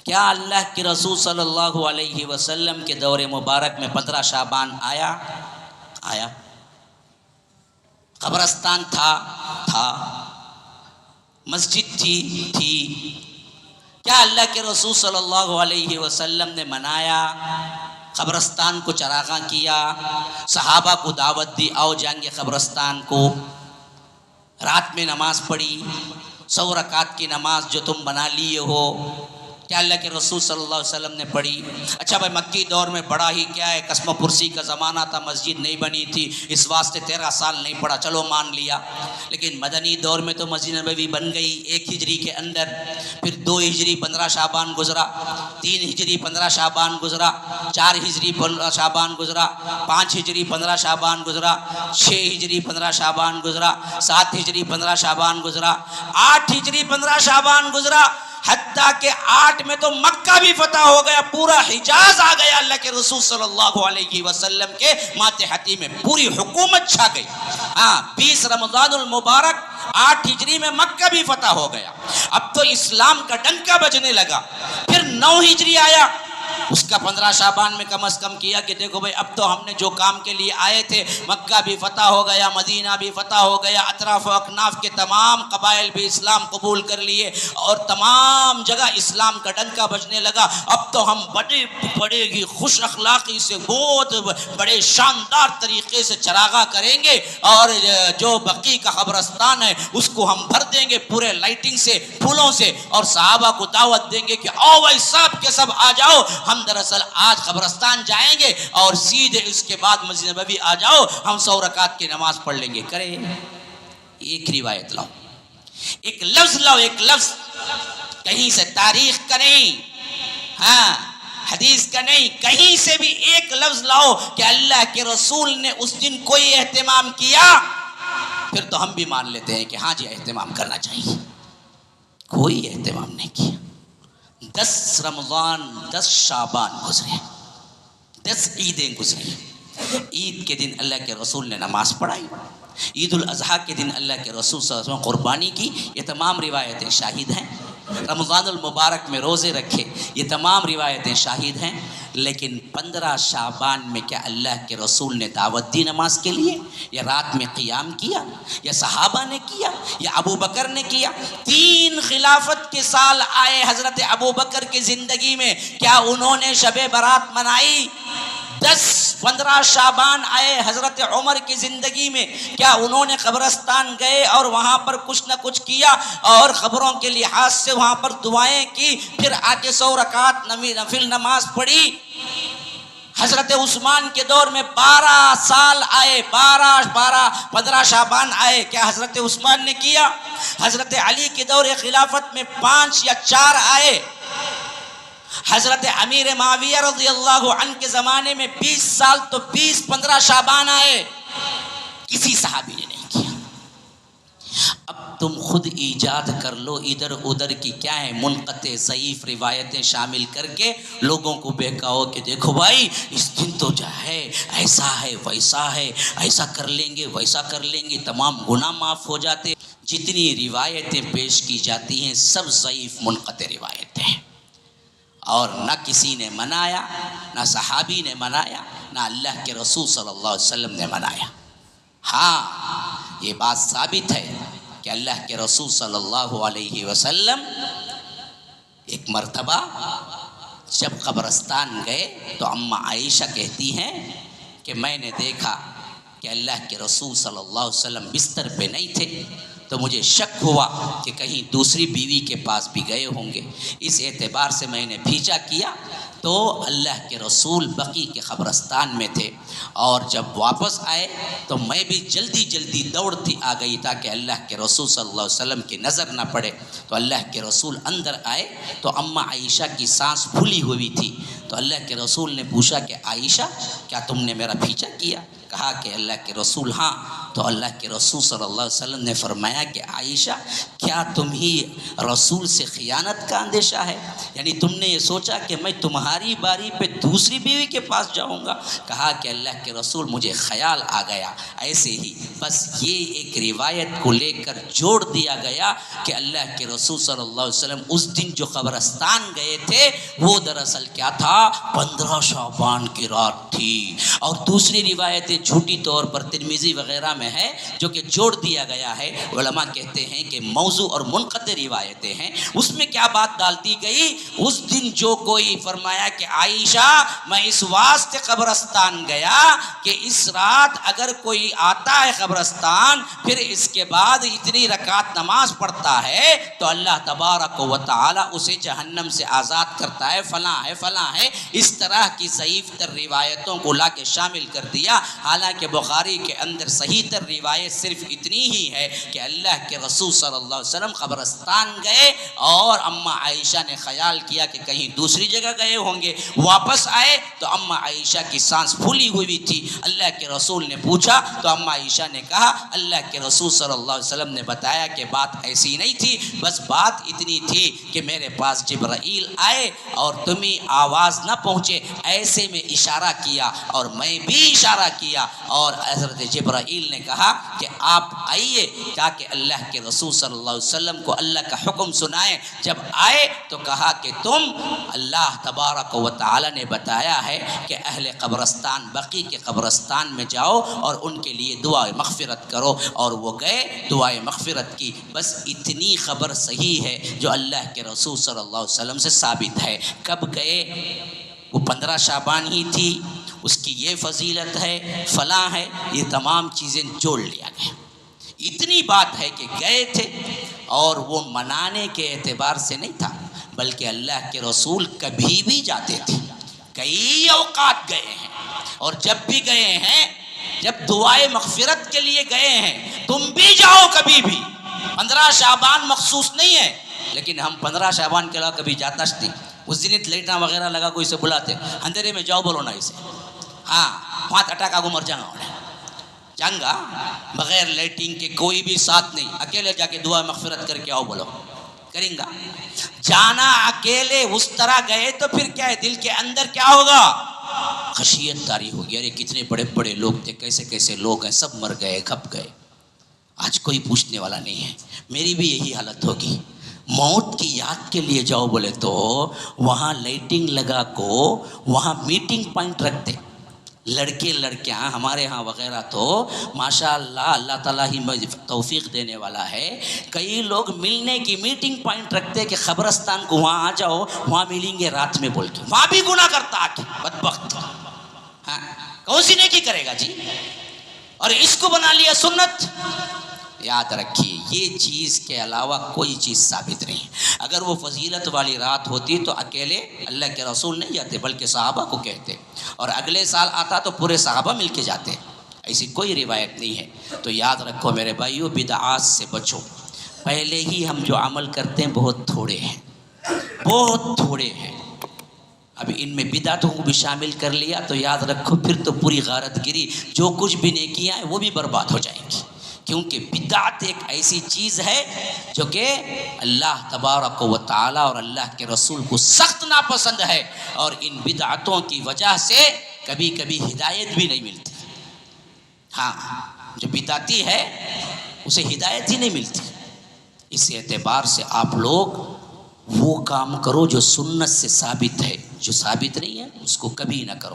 کیا اللہ کے رسول صلی اللہ علیہ وسلم کے دور مبارک میں 15 شعبان آیا؟ قبرستان تھا، مسجد تھی۔ کیا اللہ کے رسول صلی اللہ علیہ وسلم نے منایا؟ قبرستان کو چراغاں کیا، صحابہ کو دعوت دی، آؤ جائیں گے قبرستان کو، رات میں نماز پڑھی، 100 رکعت کی نماز جو تم بنا لیے ہو، کیا اللہ کے رسول صلی اللہ علیہ وسلم نے پڑھی؟ اچھا بھائی مکی دور میں بڑا ہی کیا ہے، قسم و پرسی کا زمانہ تھا، مسجد نہیں بنی تھی، اس واسطے 13 سال نہیں پڑھا، چلو مان لیا۔ لیکن مدنی دور میں تو مسجد نبوی بن گئی 1 ہجری کے اندر، پھر 2 ہجری 15 شعبان گزرا، 3 ہجری 15 شعبان گزرا، 4 ہجری 15 شعبان گزرا، 5 ہجری 15 شعبان گزرا، 6 ہجری 15 شعبان گزرا، 7 ہجری 15 شعبان گزرا، 8 ہجری 15 شعبان گزرا، حتیٰ کہ 8 میں تو مکہ بھی فتح ہو گیا، پورا حجاز آ گیا، اللہ کے رسول صلی اللہ علیہ وسلم کے ماتحتی میں پوری حکومت چھا گئی۔ 20 رمضان المبارک 8 ہجری میں مکہ بھی فتح ہو گیا، اب تو اسلام کا ڈنکا بجنے لگا۔ پھر 9 ہجری آیا، اس کا 15 شعبان میں کم از کم کیا کہ دیکھو بھئی اب تو ہم نے جو کام کے لیے آئے تھے، مکہ بھی فتح ہو گیا، مدینہ بھی فتح ہو گیا، اطراف و اکناف کے تمام قبائل بھی اسلام قبول کر لیے اور تمام جگہ اسلام کا ڈنکا بجنے لگا۔ اب تو ہم بڑے ہی خوش اخلاقی سے بہت بڑے شاندار طریقے سے چراغاں کریں گے، اور جو بقی کا قبرستان ہے اس کو ہم بھر دیں گے پورے لائٹنگ سے، پھولوں سے، اور صحابہ کو دعوت دیں گے کہ آؤ بھائی سب کے سب آ جاؤ، ہم دراصل آج قبرستان جائیں گے اور سیدھے اس کے بعد مسجد نبوی آ جاؤ، ہم 100 رکعت کی نماز پڑھ لیں گے۔ کرے ایک روایت لاؤ، ایک لفظ لاؤ، ایک لفظ، کہیں سے تاریخ کا نہیں، حدیث کا نہیں، کہیں سے بھی ایک لفظ لاؤ کہ اللہ کے رسول نے اس دن کوئی اہتمام کیا، پھر تو ہم بھی مان لیتے ہیں کہ ہاں جی اہتمام کرنا چاہیے۔ کوئی اہتمام نہیں کیا۔ 10 رمضان 10 شعبان گزرے، 10 عیدیں گزری۔ عید کے دن اللہ کے رسول نے نماز پڑھائی، عید الاضحیٰ کے دن اللہ کے رسول صلی اللہ علیہ وسلم قربانی کی، یہ تمام روایتیں شاہد ہیں۔ رمضان المبارک میں روزے رکھے، یہ تمام روایتیں شاہد ہیں۔ لیکن 15 شعبان میں کیا اللہ کے رسول نے دعوت دی نماز کے لیے، یا رات میں قیام کیا، یا صحابہ نے کیا، یا ابو بکر نے کیا؟ 3 خلافت کے سال آئے حضرت ابو بکر کی زندگی میں، کیا انہوں نے شب برات منائی؟ 15 شعبان آئے حضرت عمر کی زندگی میں، کیا انہوں نے قبرستان گئے اور وہاں پر کچھ نہ کچھ کیا اور قبروں کے لحاظ سے وہاں پر دعائیں کی، پھر آ کے 100 رکعت نفل نماز پڑھی؟ حضرت عثمان کے دور میں 12 سال آئے، 15 شعبان آئے، کیا حضرت عثمان نے کیا؟ حضرت علی کے دور خلافت میں 5 یا 4 آئے، حضرت امیر معاویہ رضی اللہ عنہ کے زمانے میں 20 سال تو 15 شعبان آئے، کسی صحابی نے نہیں کیا۔ اب تم خود ایجاد کر لو ادھر ادھر کی کیا ہے منقطع ضعیف روایتیں شامل کر کے لوگوں کو بہکاؤ کہ دیکھو بھائی اس دن تو جو ہے ایسا ہے ویسا ہے، ایسا کر لیں گے ویسا کر لیں گے، تمام گناہ معاف ہو جاتے۔ جتنی روایتیں پیش کی جاتی ہیں سب ضعیف منقطع روایتیں ہیں، اور نہ کسی نے منایا، نہ صحابی نے منایا، نہ اللہ کے رسول صلی اللہ علیہ وسلم نے منایا۔ ہاں یہ بات ثابت ہے کہ اللہ کے رسول صلی اللہ علیہ وسلم ایک مرتبہ جب قبرستان گئے تو اماں عائشہ کہتی ہیں کہ میں نے دیکھا کہ اللہ کے رسول صلی اللہ علیہ وسلم بستر پہ نہیں تھے، تو مجھے شک ہوا کہ کہیں دوسری بیوی کے پاس بھی گئے ہوں گے، اس اعتبار سے میں نے پیچھا کیا تو اللہ کے رسول بقی کے قبرستان میں تھے، اور جب واپس آئے تو میں بھی جلدی دوڑتی آ گئی تاکہ اللہ کے رسول صلی اللہ علیہ وسلم کی نظر نہ پڑے۔ تو اللہ کے رسول اندر آئے تو اماں عائشہ کی سانس پھولی ہوئی تھی، تو اللہ کے رسول نے پوچھا کہ عائشہ کیا تم نے میرا پیچھا کیا؟ کہا کہ اللہ کے رسول ہاں، تو اللہ کے رسول صلی اللہ علیہ وسلم نے فرمایا کہ عائشہ کیا تمہیں رسول سے خیانت کا اندیشہ ہے؟ یعنی تم نے یہ سوچا کہ میں تمہاری باری پہ دوسری بیوی کے پاس جاؤں گا؟ کہا کہ اللہ کے رسول مجھے خیال آ گیا ایسے ہی، بس یہ ایک روایت کو لے کر جوڑ دیا گیا کہ اللہ کے رسول صلی اللہ علیہ وسلم اس دن جو قبرستان گئے تھے وہ دراصل کیا تھا، 15 شعبان کی رات تھی۔ اور دوسری روایتیں جھوٹی طور پر ترمذی وغیرہ میں ہے جو کہ جوڑ دیا گیا ہے، علماء کہتے ہیں کہ موضوع اور منقطع روایتیں ہیں۔ اس میں کیا بات ڈال دی گئی، اس دن جو کوئی فرمایا کہ عائشہ میں اس واسطے قبرستان گیا کہ اس رات اگر کوئی آتا ہے قبرستان پھر اس کے بعد اتنی رکعت نماز پڑھتا ہے تو اللہ تبارک و تعالی اسے جہنم سے آزاد کرتا ہے، فلاں ہے فلاں ہے، اس طرح کی ضعیف تر روایتوں کو لا کے شامل کر دیا۔ حالانکہ بخاری کے اندر صحیح تر روایت صرف اتنی ہی ہے کہ اللہ کے رسول صلی اللہ علیہ وسلم قبرستان گئے اور اماں عائشہ نے خیال کیا کہ کہیں دوسری جگہ گئے ہوں گے، واپس آئے تو اماں عائشہ کی سانس پھولی ہوئی تھی۔ اللہ کے رسول نے پوچھا تو اماں عائشہ نے کہا اللہ کے رسول صلی اللہ علیہ وسلم نے بتایا کہ بات ایسی نہیں تھی، بس بات اتنی تھی کہ میرے پاس جبرائیل آئے اور تمہیں آواز نہ پہنچے ایسے میں اشارہ کیا اور میں بھی اشارہ کیا، اور حضرت جبرائیل نے کہا کہ آپ آئیے تاکہ اللہ کے رسول صلی اللہ علیہ وسلم کو اللہ کا حکم سنائیں۔ جب آئے تو کہا کہ تم، اللہ تبارک و تعالی نے بتایا ہے کہ اہل قبرستان بقی کے قبرستان میں جاؤ اور ان کے لیے دعا مغفرت کرو، اور وہ گئے دعائے مغفرت کی۔ بس اتنی خبر صحیح ہے جو اللہ کے رسول صلی اللہ علیہ وسلم سے ثابت ہے۔ کب گئے؟ وہ 15 شعبان ہی تھی، اس کی یہ فضیلت ہے، فلاں ہے، یہ تمام چیزیں جوڑ لیا گیا۔ اتنی بات ہے کہ گئے تھے اور وہ منانے کے اعتبار سے نہیں تھا، بلکہ اللہ کے رسول کبھی بھی جاتے تھے، کئی اوقات گئے ہیں، اور جب بھی گئے ہیں، جب دعائے مغفرت کے لیے گئے ہیں، تم بھی جاؤ کبھی بھی۔ 15 شعبان مخصوص نہیں ہے، لیکن ہم 15 شعبان کے علاوہ کبھی جاتا نہیں۔ اس دن لیٹاں وغیرہ لگا کوئی سے بلاتے اندھیرے میں جاؤ بولو نا اسے، ہاں وہاں اٹا کا مر جاؤں گا جانگا بغیر لائٹنگ کے، کوئی بھی ساتھ نہیں، اکیلے جا کے دعا مغفرت کر کے آؤ بولو، کریں گا؟ جانا اکیلے اس طرح گئے تو پھر کیا ہے، دل کے اندر کیا ہوگا، خشیت طاری ہوگی، ارے کتنے بڑے بڑے لوگ تھے، کیسے کیسے لوگ ہیں، سب مر گئے، گھپ گئے، آج کوئی پوچھنے والا نہیں ہے۔ میری بھی یہی حالت ہوگی، موت کی یاد کے لیے جاؤ بولے تو وہاں لائٹنگ لگا کو وہاں میٹنگ پوائنٹ رکھتے، لڑکے لڑکیاں ہمارے ہاں وغیرہ تو ماشاء اللہ اللہ تعالیٰ ہی توفیق دینے والا ہے، کئی لوگ ملنے کی میٹنگ پوائنٹ رکھتے کہ قبرستان کو وہاں آ جاؤ، وہاں ملیں گے رات میں بول کے، وہاں بھی گناہ کرتا آ کے بدبخت، ہاں کون سی نیکی کرے گا جی، اور اس کو بنا لیا سنت۔ یاد رکھیے یہ چیز کے علاوہ کوئی چیز ثابت نہیں۔ اگر وہ فضیلت والی رات ہوتی تو اکیلے اللہ کے رسول نہیں جاتے بلکہ صحابہ کو کہتے، اور اگلے سال آتا تو پورے صحابہ مل کے جاتے، ایسی کوئی روایت نہیں ہے۔ تو یاد رکھو میرے بھائیو، بدعات سے بچو۔ پہلے ہی ہم جو عمل کرتے ہیں بہت تھوڑے ہیں، بہت تھوڑے ہیں، اب ان میں بدعتوں کو بھی شامل کر لیا تو یاد رکھو پھر تو پوری غارت گری، جو کچھ بھی نیکیاں ہیں وہ بھی برباد ہو جائیں گی، کیونکہ بدعت ایک ایسی چیز ہے جو کہ اللہ تبارک و تعالی اور اللہ کے رسول کو سخت ناپسند ہے، اور ان بدعتوں کی وجہ سے کبھی کبھی ہدایت بھی نہیں ملتی۔ ہاں جو بدعتی ہے اسے ہدایت ہی نہیں ملتی۔ اس اعتبار سے آپ لوگ وہ کام کرو جو سنت سے ثابت ہے، جو ثابت نہیں ہے اس کو کبھی نہ کرو۔